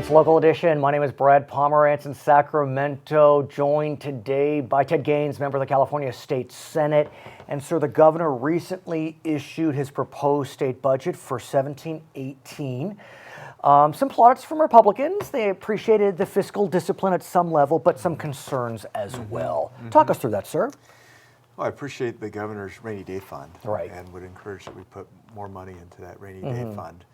It's Local Edition. My name is Brad Pomerance in Sacramento, joined today by Ted Gaines, member of the California State Senate. And sir, the governor recently issued his proposed state budget for 17-18. Some plaudits from Republicans. They appreciated the fiscal discipline at some level, but some concerns as well. Talk us through that, sir. Well, I appreciate the governor's rainy day fund, Right. and would encourage that we put more money into that rainy day fund.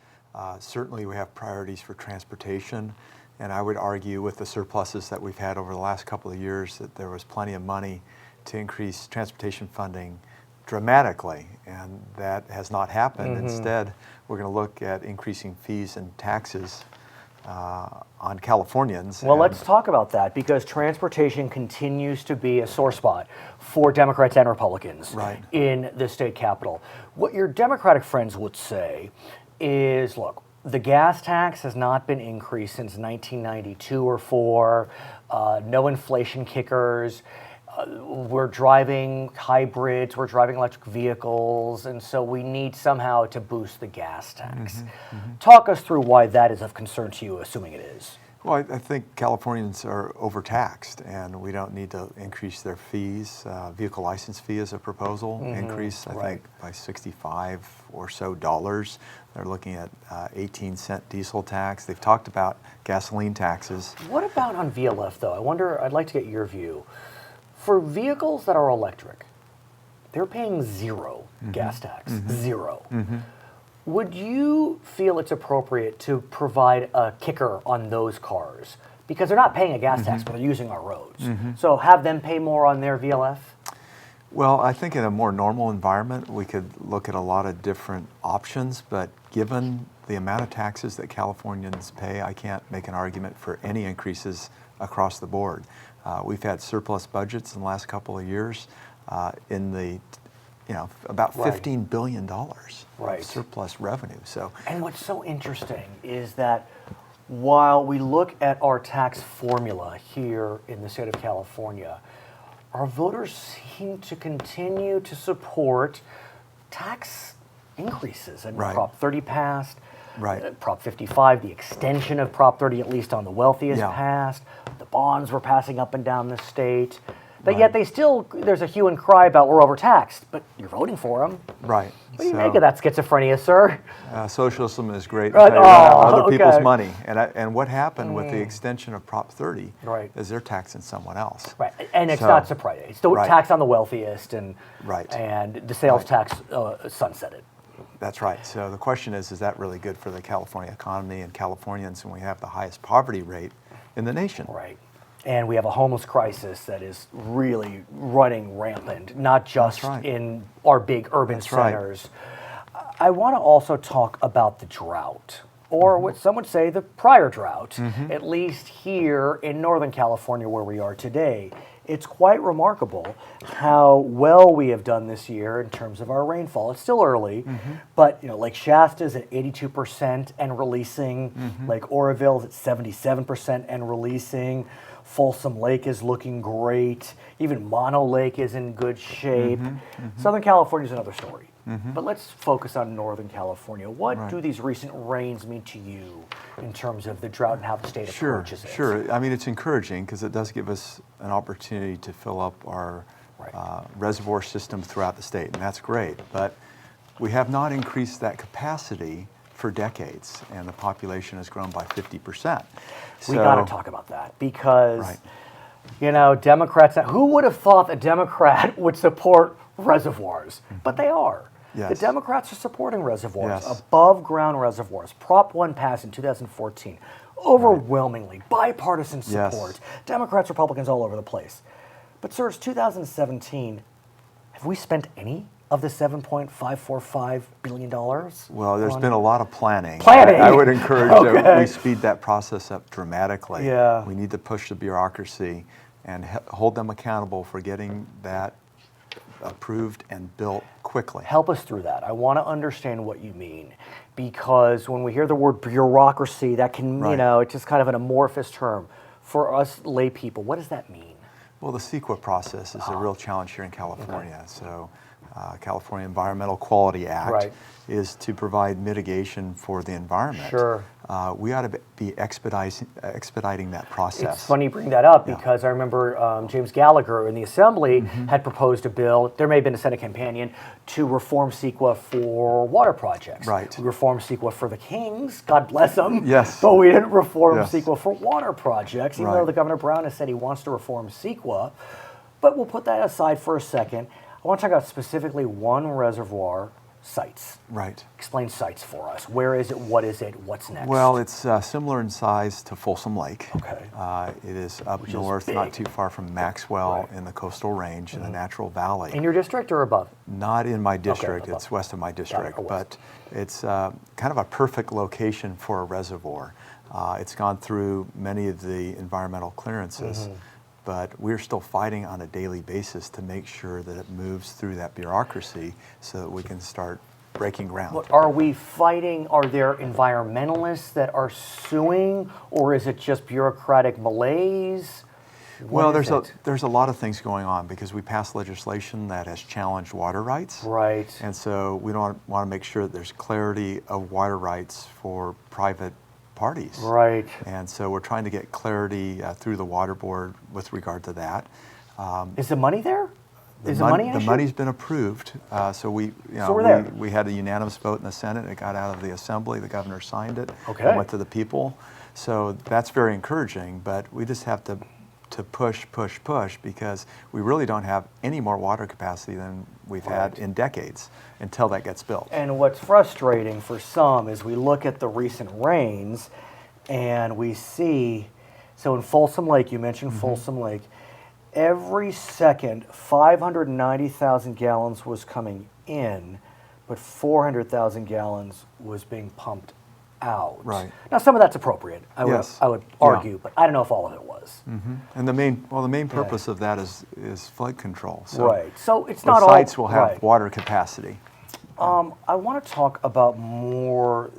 Certainly we have priorities for transportation, and I would argue with the surpluses that we've had over the last couple of years that there was plenty of money to increase transportation funding dramatically, and that has not happened. Instead, we're going to look at increasing fees and taxes on Californians. Well, let's talk about that, because transportation continues to be a sore spot for Democrats and Republicans in the state capitol. What your Democratic friends would say is, look, the gas tax has not been increased since 1992 or 4, no inflation kickers. We're driving hybrids, we're driving electric vehicles, and so we need somehow to boost the gas tax. Talk us through why that is of concern to you, assuming it is. Well, I think Californians are overtaxed, and we don't need to increase their fees. Vehicle license fee is a proposal increase, I think, by $65 or so dollars. They're looking at 18-cent diesel tax. They've talked about gasoline taxes. What about on VLF, though? I wonder, I'd like to get your view. For vehicles that are electric, they're paying zero gas tax, zero. Would you feel it's appropriate to provide a kicker on those cars? Because they're not paying a gas tax, but they're using our roads. So have them pay more on their VLF? Well, I think in a more normal environment, we could look at a lot of different options, but given the amount of taxes that Californians pay, I can't make an argument for any increases across the board. We've had surplus budgets in the last couple of years in the about $15 billion of surplus revenue. So, and what's so interesting is that while we look at our tax formula here in the state of California, our voters seem to continue to tax increases. And Prop 30 passed, Prop 55, the extension of Prop 30, at least on the wealthiest, passed. The bonds were passing up and down the state. But yet there's a hue and cry about we're overtaxed, but you're voting for them. Right. What do you make of that schizophrenia, sir? Socialism is great. Other people's money. And what happened with the extension of Prop 30 is they're taxing someone else. Right. And it's not surprising. It's the tax on the wealthiest, and the sales tax sunsetted. That's right. So the question is that really good for the California economy and Californians when we have the highest poverty rate in the nation? Right. And we have a homeless crisis that is really running rampant, not just in our big urban centers. I want to also talk about the drought, or what some would say the prior drought, at least here in Northern California where we are today. It's quite remarkable how well we have done this year in terms of our rainfall. It's still early, but Lake Shasta's at 82% and releasing. Lake Oroville's at 77% and releasing. Folsom Lake is looking great. Even Mono Lake is in good shape. Southern California is another story. But let's focus on Northern California. What do these recent rains mean to you in terms of the drought and how the state approaches it? Sure. I mean, it's encouraging because it does give us an opportunity to fill up our reservoir system throughout the state, and that's great. But we have not increased that capacity for decades, and the population has grown by 50%. We got to talk about that because, Democrats, who would have thought a Democrat would support reservoirs? But they are. The Democrats are supporting reservoirs, above ground reservoirs. Prop 1 passed in 2014. Overwhelmingly bipartisan support. Democrats, Republicans all over the place. But sir, it's 2017. Have we spent any of the $7.545 billion? Well, there's been a lot of planning. I would encourage that we speed that process up dramatically. We need to push the bureaucracy and hold them accountable for getting that approved and built quickly. Help us through that. I want to understand what you mean, because when we hear the word bureaucracy, that can, it's just kind of an amorphous term. For us lay people, what does that mean? Well, the CEQA process is a real challenge here in California. Okay. So, California Environmental Quality Act is to provide mitigation for the environment. Sure. We ought to be expediting that process. It's funny you bring that up because I remember James Gallagher in the Assembly had proposed a bill, there may have been a Senate companion, to reform CEQA for water projects. Right. We reformed CEQA for the Kings, God bless them. Yes. But we didn't reform CEQA for water projects, even Right. though the Governor Brown has said he wants to reform CEQA. But we'll put that aside for a second. I want to talk about specifically one reservoir, sites. Right. Explain sites for us. Where is it? What is it? What's next? Well, it's similar in size to Folsom Lake. Okay. It is up north, not too far from Maxwell in the coastal range in the Natural Valley. In your district or above? Not in my district. Okay, it's west of my district, but it's kind of a perfect location for a reservoir. It's gone through many of the environmental clearances. But we're still fighting on a daily basis to make sure that it moves through that bureaucracy so that we can start breaking ground. But are we fighting, are there environmentalists that are suing, or is it just bureaucratic malaise? Well, there's a lot of things going on because we passed legislation that has challenged water rights. Right. And so we don't want to make sure that there's clarity of water rights for private parties. Right. And so we're trying to get clarity through the water board with regard to that. Is the money there? Is the money an issue? The money's been approved. So we had a unanimous vote in the Senate. It got out of the Assembly. The governor signed it. Okay. It went to the people. So that's very encouraging. But we just have to push because we really don't have any more water capacity than we've had in decades until that gets built. And what's frustrating for some is we look at the recent rains and we see, so in Folsom Lake, you mentioned Folsom Lake, every second 590,000 gallons was coming in, but 400,000 gallons was being pumped out. Right. Now, some of that's appropriate, I would argue, but I don't know if all of it was. And the main purpose of that is flood control. So right. So it's not all sites will have water capacity. I want to talk about more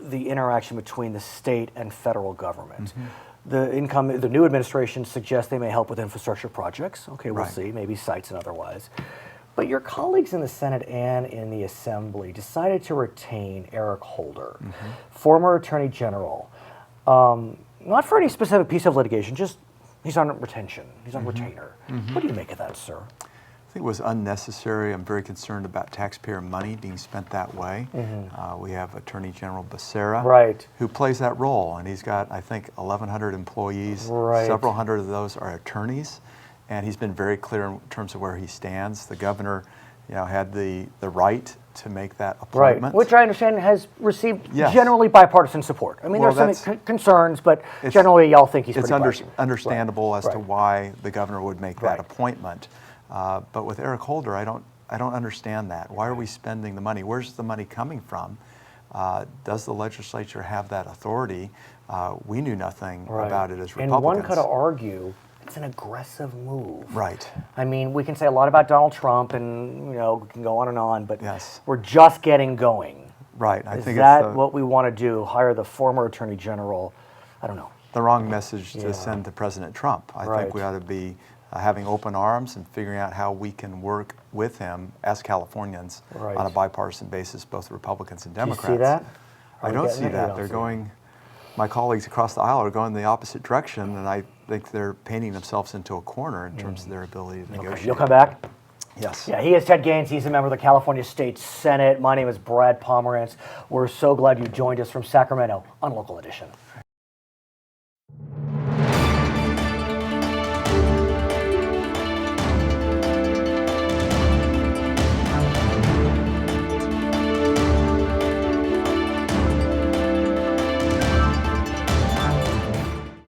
the interaction between the state and federal government. The new administration suggests they may help with infrastructure projects. Okay, we'll see, maybe sites and otherwise. But your colleagues in the Senate and in the Assembly decided to retain Eric Holder, former Attorney General, not for any specific piece of litigation, just he's on retention, he's on retainer. What do you make of that, sir? I think it was unnecessary. I'm very concerned about taxpayer money being spent that way. We have Attorney General Becerra, who plays that role, and he's got, I think, 1,100 employees. Several hundred of those are attorneys. And he's been very clear in terms of where he stands. The governor, had the right to make that appointment. Which I understand has received generally bipartisan support. I mean, there's some concerns, but generally y'all think he's pretty bipartisan. It's understandable as to why the governor would make that appointment. But with Eric Holder, I don't understand that. Why are we spending the money? Where's the money coming from? Does the legislature have that authority? We knew nothing about it as Republicans. And one could argue it's an aggressive move. Right. I mean, we can say a lot about Donald Trump and, we can go on and on, but we're just getting going. Right. Is that what we want to do? Hire the former Attorney General? I don't know. The wrong message to send to President Trump. I think we ought to be having open arms and figuring out how we can work with him as Californians on a bipartisan basis, both Republicans and Democrats. Do you see that? I don't see that. They're going, my colleagues across the aisle are going the opposite direction, and I think they're painting themselves into a corner in terms of their ability to negotiate. You'll come back? Yes. Yeah, he is Ted Gaines. He's a member of the California State Senate. My name is Brad Pomerance. We're so glad you joined us from Sacramento on Local Edition.